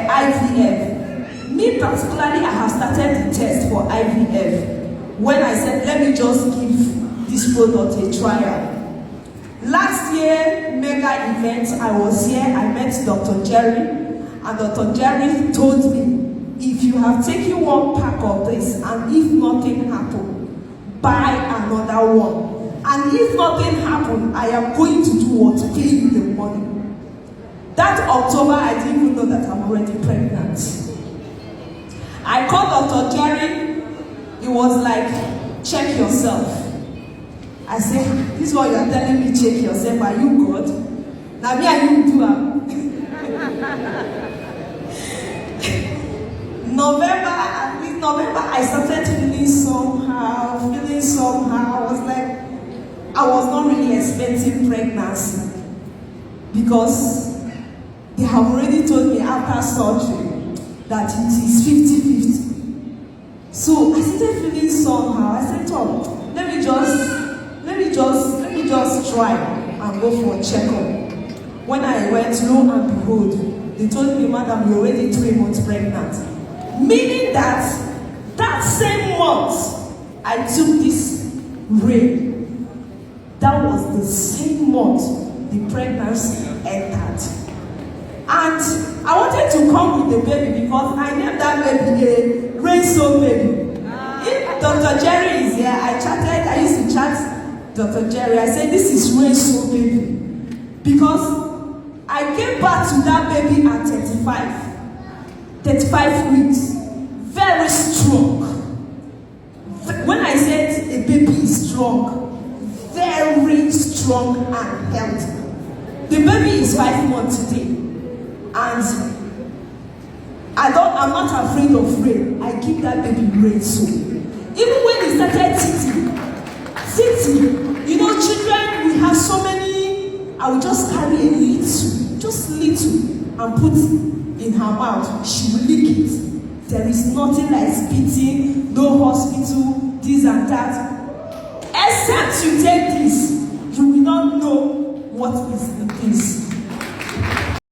IVF. Me particularly, I have started the test for IVF when I said, let me just give this product a trial. Last year, mega event, I was here, I met Dr. Jerry, and Dr. Jerry told me, if you have taken one pack of this, and if nothing happened, buy another one. And if nothing happened, I am going to do what? Pay you the money. That October, I didn't even know that I'm already pregnant. I called Dr. Jerry. He was like, check yourself. I said, this is what you are telling me, check yourself. Are you God? Now me and you do November, I started feeling somehow. I was like, I was not really expecting pregnancy because they have already told me after surgery that it is 50-50. So I started feeling somehow. I said, Tom, let me just try and go for a checkup. When I went, lo and behold, they told me, madam, you're already 3 months pregnant. Meaning that same month I took this ray, that was the same month the pregnancy entered. And I wanted to come with the baby because I named that baby a rainbow baby. If Dr. Jerry is here, I used to chat Dr. Jerry. I said, this is rainbow baby. Because I gave birth to that baby at 35 weeks. Very strong. When I said a baby is strong, very strong and healthy. The baby is 5 months today. And I'm not afraid of rain. I give that baby rain so. Even when he started sitting, you know, children, we have so many, I will just carry a little, and put in her mouth. She will lick it. There is nothing like spitting, no hospital, this and that. Except you take this, you will not know what is this.